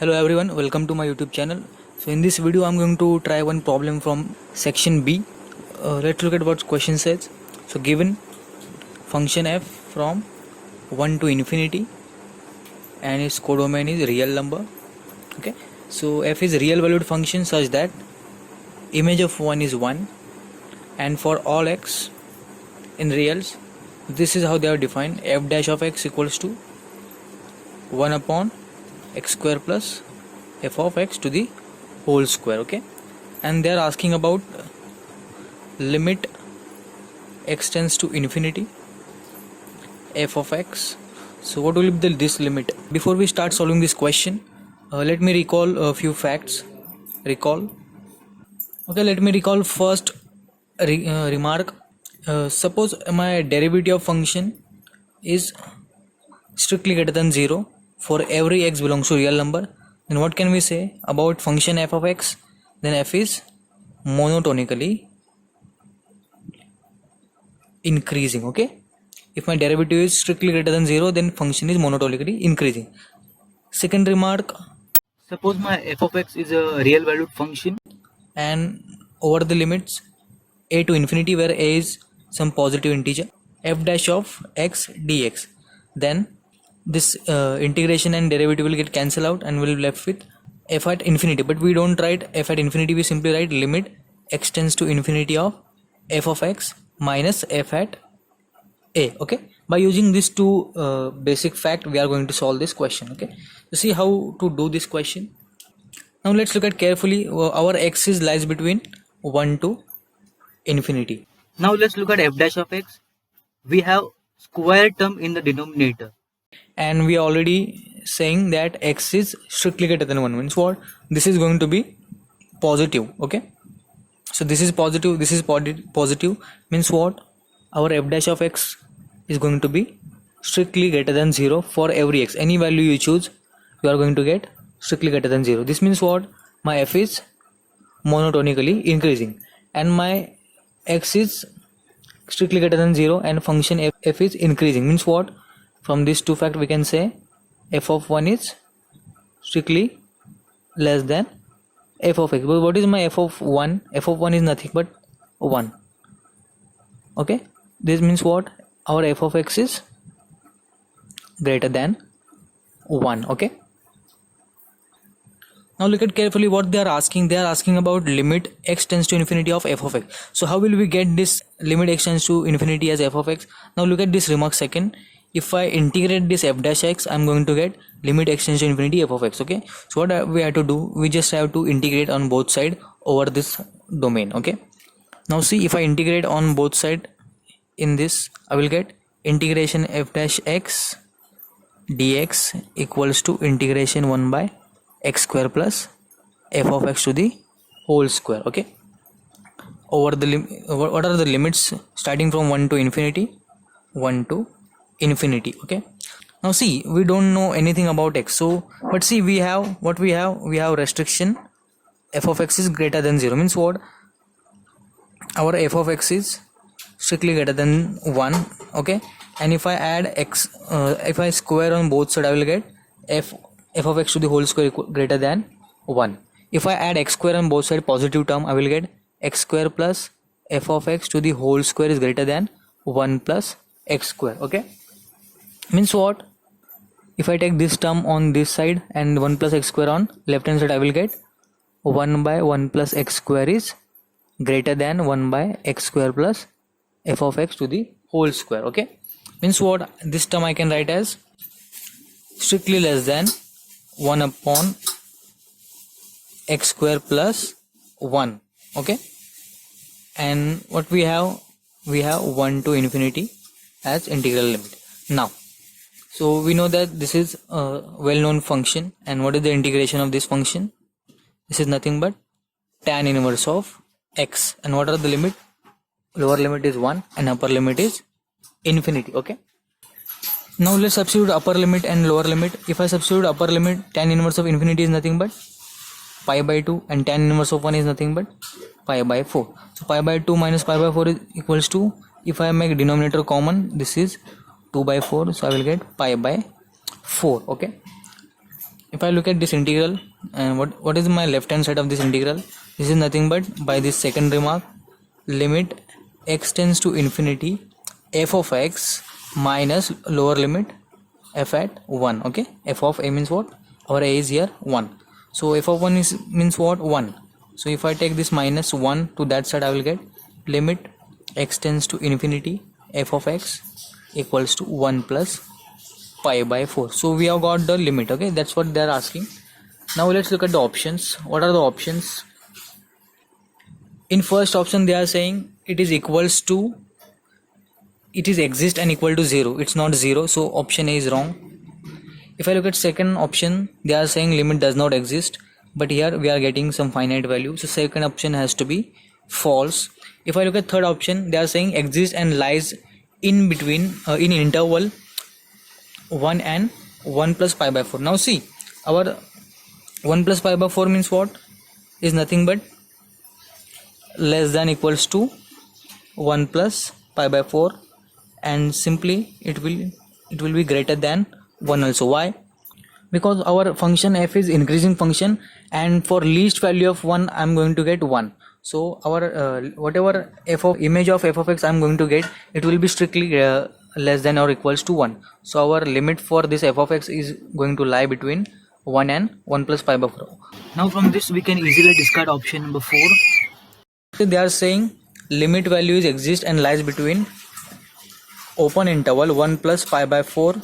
Hello everyone, welcome to my YouTube channel. So in this video I'm going to try one problem from section B. Let's look at what question says. So given function f from 1 to infinity and its codomain is real number. Okay, so f is real valued function such that image of 1 is 1, and for all x in reals this is how they are defined. F dash of x equals to 1 upon x square plus f of x to the whole square. Okay, and they are asking about limit x tends to infinity f of x. So what will be this limit? Before we start solving this question, let me recall a few facts. Let me recall first remark. Suppose my derivative of function is strictly greater than 0 for every x belongs to real number, then what can we say about function f of x? Then f is monotonically increasing. Okay, if my derivative is strictly greater than 0, then function is monotonically increasing. Second remark, suppose my f of x is a real valued function and over the limits a to infinity, where a is some positive integer, f dash of x dx, then this integration and derivative will get cancelled out and we'll be left with f at infinity. But we don't write f at infinity, we simply write limit x tends to infinity of f of x minus f at a. Okay, by using these two basic fact we are going to solve this question. Okay, to see how to do this question, now let's look at carefully. Our x is lies between 1 to infinity. Now let's look at f dash of x. We have square term in the denominator, and we are already saying that x is strictly greater than 1, means what? This is going to be positive. Okay, so this is positive, this is positive, means what? Our f dash of x is going to be strictly greater than 0 for every x. Any value you choose, you are going to get strictly greater than 0. This means what? My f is monotonically increasing and my x is strictly greater than 0 and function f is increasing, means what? From these two facts we can say f of 1 is strictly less than f of x. But what is my f of 1? F of 1 is nothing but 1. Okay, this means what? Our f of x is greater than 1. Okay, now look at carefully what they are asking. They are asking about limit x tends to infinity of f of x. So how will we get this limit x tends to infinity as f of x? Now look at this remark second. If I integrate this f dash x, I'm going to get limit x tends to infinity f of x. Okay, so what we have to do, we just have to integrate on both sides over this domain. Okay, now see, if I integrate on both sides in this, I will get integration f dash x dx equals to integration 1 by x square plus f of x to the whole square. Okay, over the what are the limits starting from 1 to infinity? 1 to infinity. Okay, now see, we don't know anything about x, so but see, we have what we have restriction f of x is greater than 0, means what? Our f of x is strictly greater than 1. Okay, and if I add x, if I square on both sides, I will get f of x to the whole square greater than 1. If I add x square on both sides, positive term, I will get x square plus f of x to the whole square is greater than 1 plus x square. Okay, means what? If I take this term on this side and 1 plus x square on left hand side, I will get 1 by 1 plus x square is greater than 1 by x square plus f of x to the whole square. Okay, means what? This term I can write as strictly less than 1 upon x square plus 1. Okay, and what we have 1 to infinity as integral limit. Now, so we know that this is a well-known function, and what is the integration of this function? This is nothing but tan inverse of x. And what are the limit? Lower limit is 1 and upper limit is infinity. Okay, now let's substitute upper limit and lower limit. If I substitute upper limit, tan inverse of infinity is nothing but pi by 2 and tan inverse of 1 is nothing but pi by 4. So pi by 2 minus pi by 4 is equals to, if I make denominator common, this is 2 by 4, so I will get pi by 4. Okay, if I look at this integral, and what is my left hand side of this integral? This is nothing but by this second remark, limit x tends to infinity f of x minus lower limit f at 1. Okay, f of a means what? Our a is here 1, so f of 1 is means what? 1. So if I take this minus 1 to that side, I will get limit x tends to infinity f of x equals to 1 plus pi by 4. So we have got the limit. Okay, that's what they are asking. Now let's look at the options. What are the options? In first option they are saying it is equals to, it is exist and equal to 0. It's not 0, so option A is wrong. If I look at second option, they are saying limit does not exist, but here we are getting some finite value, so second option has to be false. If I look at third option, they are saying exist and lies in between in interval 1 and 1 plus pi by 4. Now see, our 1 plus pi by 4 means what? Is nothing but less than equals to 1 plus pi by 4, and simply it will be greater than 1 also. Why? Because our function f is increasing function, and for least value of 1 I am going to get 1. So our whatever f of image of f of x I am going to get, it will be strictly less than or equals to 1. So our limit for this f of x is going to lie between 1 and 1 plus pi by 4. Now from this we can easily discard option number 4. They are saying limit values exist and lies between open interval 1 plus pi by 4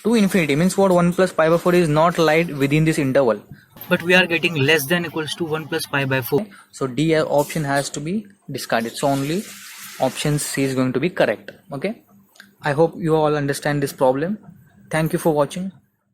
to infinity. Means what? 1 plus pi by 4 is not lied within this interval, but we are getting less than equals to 1 plus pi by 4. So D option has to be discarded. So only option C is going to be correct. Okay, I hope you all understand this problem. Thank you for watching.